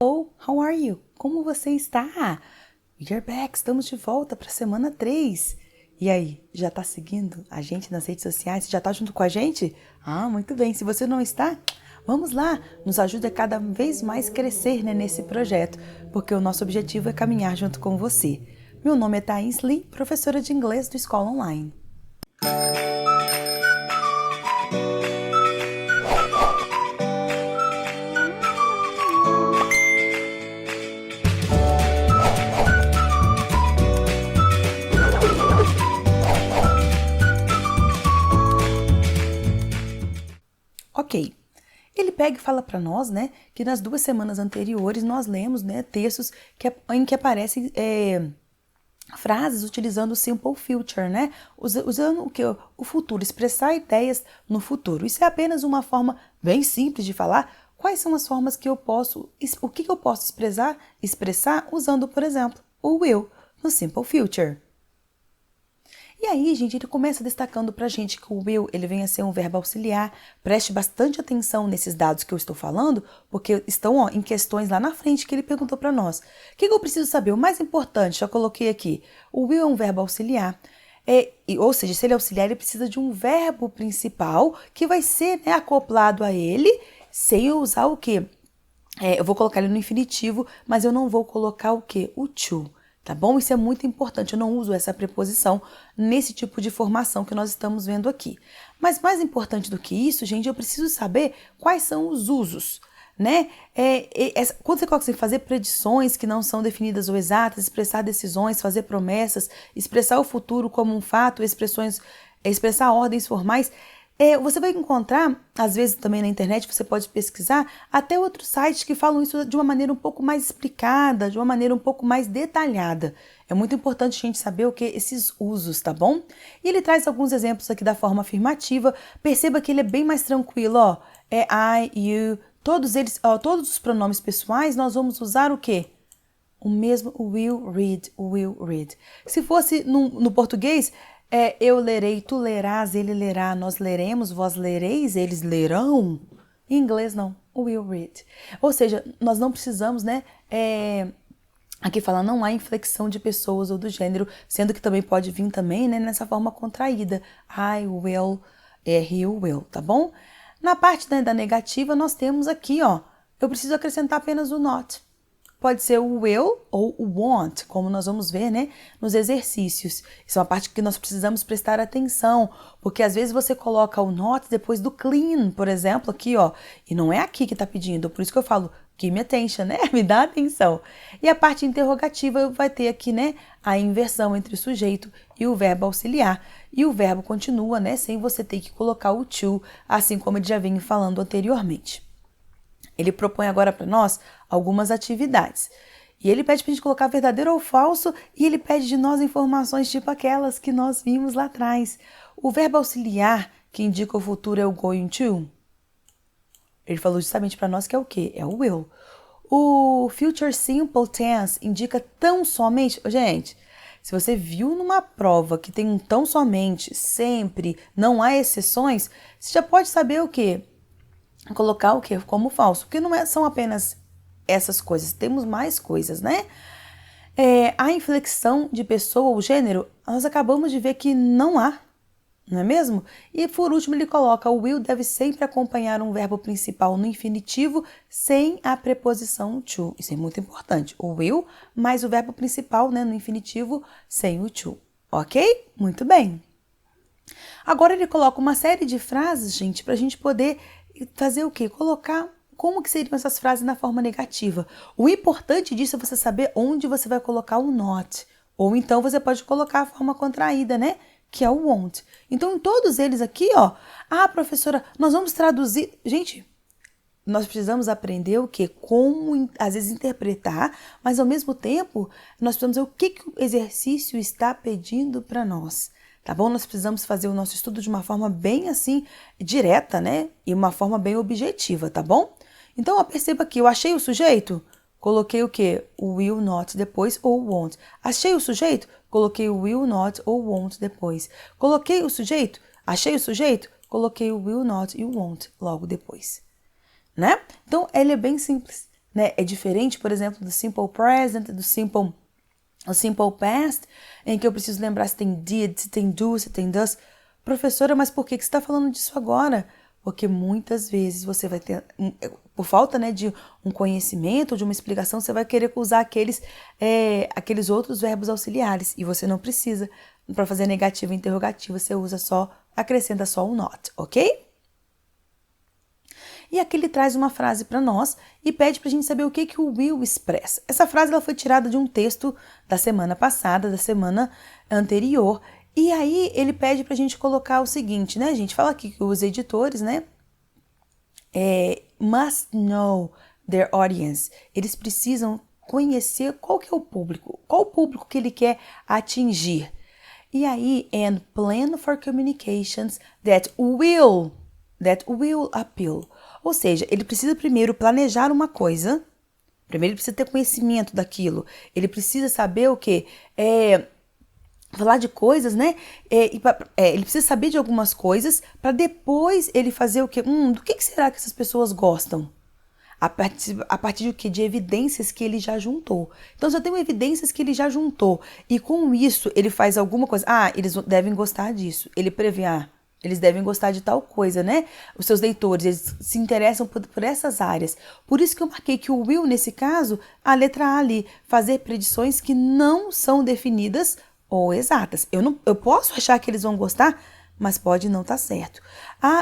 Hello, how are you? Como você está? We're back, estamos de volta para a semana 3. E aí, já tá seguindo a gente nas redes sociais? Já tá junto com a gente? Ah, muito bem. Se você não está, vamos lá. Nos ajude a cada vez mais crescer, né, nesse projeto, porque o nosso objetivo é caminhar junto com você. Meu nome é Thaís Lee, professora de inglês do Escola Online. Ok, ele pega e fala para nós, né, que nas 2 semanas anteriores nós lemos, né, textos em que aparecem frases utilizando o simple future, né, usando o que? O futuro, expressar ideias no futuro. Isso é apenas uma forma bem simples de falar quais são as formas que eu posso, o que eu posso expressar usando, por exemplo, o will no simple future. E aí, gente, ele começa destacando pra gente que o will, ele vem a ser um verbo auxiliar. Preste bastante atenção nesses dados que eu estou falando, porque estão em questões lá na frente que ele perguntou pra nós. O que eu preciso saber? O mais importante, já coloquei aqui. O will é um verbo auxiliar. Ou seja, se ele é auxiliar, ele precisa de um verbo principal que vai ser, né, acoplado a ele, sem eu usar o quê? Eu vou colocar ele no infinitivo, mas eu não vou colocar o quê? O to. Tá bom? Isso é muito importante, eu não uso essa preposição nesse tipo de formação que nós estamos vendo aqui. Mas mais importante do que isso, gente, eu preciso saber quais são os usos, né? Quando você coloca assim, fazer predições que não são definidas ou exatas, expressar decisões, fazer promessas, expressar o futuro como um fato, expressar ordens formais, você vai encontrar, às vezes também na internet, você pode pesquisar, até outros sites que falam isso de uma maneira um pouco mais explicada, de uma maneira um pouco mais detalhada. É muito importante a gente saber o que esses usos, tá bom? E ele traz alguns exemplos aqui da forma afirmativa. Perceba que ele é bem mais tranquilo, ó. I, you, todos eles, ó, todos os pronomes pessoais, nós vamos usar o quê? O mesmo will read. Se fosse no português, eu lerei, tu lerás, ele lerá, nós leremos, vós lereis, eles lerão. Em inglês não, will read. Ou seja, nós não precisamos, né, aqui fala, não há inflexão de pessoas ou do gênero, sendo que também pode vir também, né, nessa forma contraída. I will, he will, tá bom? Na parte, né, da negativa, nós temos aqui, ó, eu preciso acrescentar apenas o not. Pode ser o will ou o want, como nós vamos ver, né, nos exercícios. Isso é uma parte que nós precisamos prestar atenção, porque às vezes você coloca o not depois do clean, por exemplo, aqui, ó, e não é aqui que tá pedindo, por isso que eu falo, give me attention, né, me dá atenção. E a parte interrogativa vai ter aqui, né, a inversão entre o sujeito e o verbo auxiliar. E o verbo continua, né, sem você ter que colocar o to, assim como ele já vinha falando anteriormente. Ele propõe agora para nós algumas atividades. E ele pede para a gente colocar verdadeiro ou falso e ele pede de nós informações tipo aquelas que nós vimos lá atrás. O verbo auxiliar que indica o futuro é o going to. Ele falou justamente para nós que é o quê? É o will. O future simple tense indica tão somente... Gente, se você viu numa prova que tem um tão somente, sempre, não há exceções, você já pode saber o quê? Colocar o que como falso, porque não são apenas essas coisas, temos mais coisas, né? A inflexão de pessoa ou gênero, nós acabamos de ver que não há, não é mesmo? E por último ele coloca o will deve sempre acompanhar um verbo principal no infinitivo sem a preposição to. Isso é muito importante. O will mais o verbo principal, né, no infinitivo sem o to. Ok? Muito bem. Agora ele coloca uma série de frases, gente, para a gente poder fazer o quê? Colocar como que seriam essas frases na forma negativa. O importante disso é você saber onde você vai colocar o not. Ou então você pode colocar a forma contraída, né? Que é o won't. Então, em todos eles aqui, ó. Ah, professora, nós vamos traduzir... Gente, nós precisamos aprender o quê? Como, às vezes, interpretar, mas, ao mesmo tempo, nós precisamos ver o que o exercício está pedindo para nós. Tá bom? Nós precisamos fazer o nosso estudo de uma forma bem assim, direta, né? E uma forma bem objetiva, tá bom? Então, ó, perceba que eu achei o sujeito, coloquei o quê? O will not depois ou won't. Achei o sujeito, coloquei o will not ou won't depois. Coloquei o sujeito, achei o sujeito, coloquei o will not e o won't logo depois. Né? Então, ele é bem simples. né? É diferente, por exemplo, do simple present, do simple past, em que eu preciso lembrar se tem did, se tem do, se tem does. Professora, mas por que você está falando disso agora? Porque muitas vezes você vai ter, por falta, né, de um conhecimento, de uma explicação, você vai querer usar aqueles outros verbos auxiliares. E você não precisa. Para fazer negativa e interrogativa, você acrescenta só o not, ok? E aqui ele traz uma frase para nós e pede para a gente saber o que o will expressa. Essa frase ela foi tirada de um texto da semana passada, da semana anterior. E aí ele pede para a gente colocar o seguinte, né? A gente fala aqui que os editores, né? Must know their audience. Eles precisam conhecer qual que é o público, qual o público que ele quer atingir. E aí, and plan for communications that will appeal. Ou seja, ele precisa primeiro planejar uma coisa, primeiro ele precisa ter conhecimento daquilo, ele precisa saber o quê? Falar de coisas, né? Ele precisa saber de algumas coisas para depois ele fazer o quê? Do que será que essas pessoas gostam? A partir de quê? De evidências que ele já juntou. Então, se eu tenho evidências que ele já juntou e com isso ele faz alguma coisa, eles devem gostar disso. Ele prevê, eles devem gostar de tal coisa, né? Os seus leitores, eles se interessam por essas áreas. Por isso que eu marquei que o will, nesse caso, a letra A ali, fazer predições que não são definidas ou exatas. Eu posso achar que eles vão gostar, mas pode não estar certo.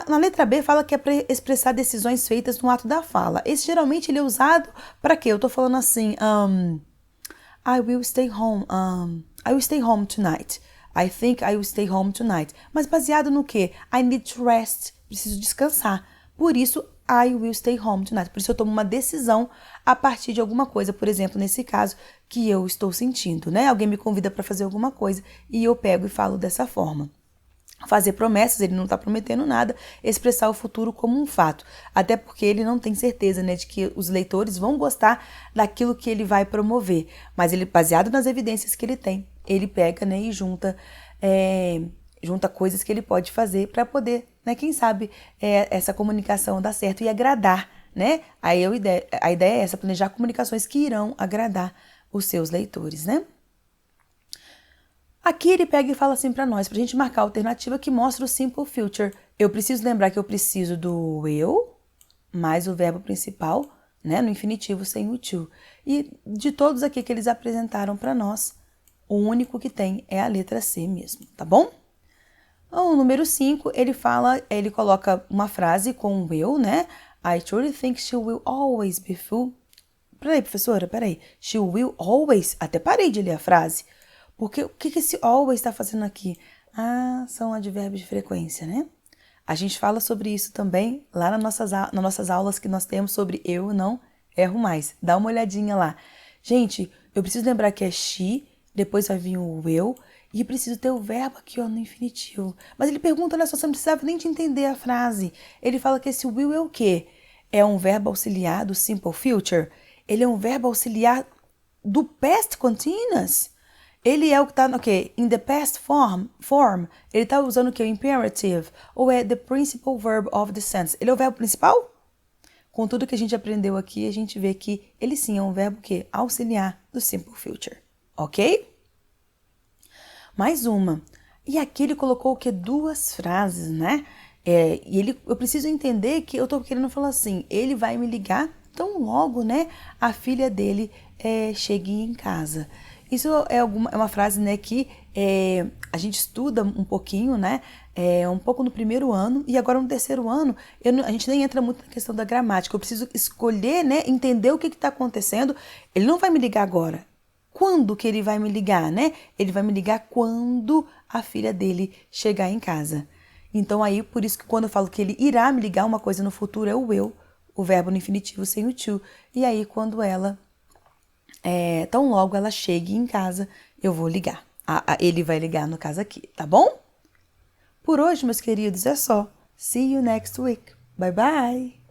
Na letra B fala que é para expressar decisões feitas no ato da fala. Esse geralmente ele é usado para quê? Eu tô falando assim, I will stay home, I will stay home tonight. I think I will stay home tonight. Mas baseado no quê? I need to rest. Preciso descansar. Por isso, I will stay home tonight. Por isso eu tomo uma decisão a partir de alguma coisa. Por exemplo, nesse caso, que eu estou sentindo, né? Alguém me convida para fazer alguma coisa e eu pego e falo dessa forma. Fazer promessas, ele não está prometendo nada, expressar o futuro como um fato. Até porque ele não tem certeza, né, de que os leitores vão gostar daquilo que ele vai promover. Mas ele, baseado nas evidências que ele tem, ele pega, né, e junta coisas que ele pode fazer para poder, né, quem sabe, essa comunicação dar certo e agradar, né? Aí a ideia é essa, planejar comunicações que irão agradar os seus leitores, né? Aqui ele pega e fala assim para nós, pra gente marcar a alternativa que mostra o simple future. Eu preciso lembrar que eu preciso do will mais o verbo principal, né, no infinitivo sem o to. E de todos aqui que eles apresentaram para nós, o único que tem é a letra C mesmo, tá bom? O número 5, ele coloca uma frase com will, né? I truly think she will always be full. Peraí, professora, peraí. She will always. Até parei de ler a frase. Porque o que esse always está fazendo aqui? São advérbios de frequência, né? A gente fala sobre isso também lá nas nossas aulas que nós temos sobre eu não erro mais. Dá uma olhadinha lá. Gente, eu preciso lembrar que é she, depois vai vir o will, e preciso ter o verbo aqui, ó, no infinitivo. Mas ele pergunta, olha só, você não precisava nem de entender a frase. Ele fala que esse will é o quê? É um verbo auxiliar do simple future? Ele é um verbo auxiliar do past continuous? Ele é o que está no quê? In the past form. Ele está usando o quê? O imperative. Ou é the principal verb of the sentence? Ele é o verbo principal? Com tudo que a gente aprendeu aqui, a gente vê que ele sim é um verbo que auxiliar do simple future. Ok? Mais uma. E aqui ele colocou o quê? 2 frases, né? Eu preciso entender que eu estou querendo falar assim, ele vai me ligar tão logo, né? A filha dele chegue em casa. Isso é uma frase, né, que a gente estuda um pouquinho, né, um pouco no primeiro ano, e agora no terceiro ano, a gente nem entra muito na questão da gramática. Eu preciso escolher, né, entender o que está acontecendo. Ele não vai me ligar agora. Quando que ele vai me ligar, né? Ele vai me ligar quando a filha dele chegar em casa. Então aí, por isso que quando eu falo que ele irá me ligar, uma coisa no futuro é o will, o verbo no infinitivo sem o to. E aí, quando tão logo ela chegue em casa, eu vou ligar. Ele vai ligar no caso aqui, tá bom? Por hoje, meus queridos, é só. See you next week. Bye, bye!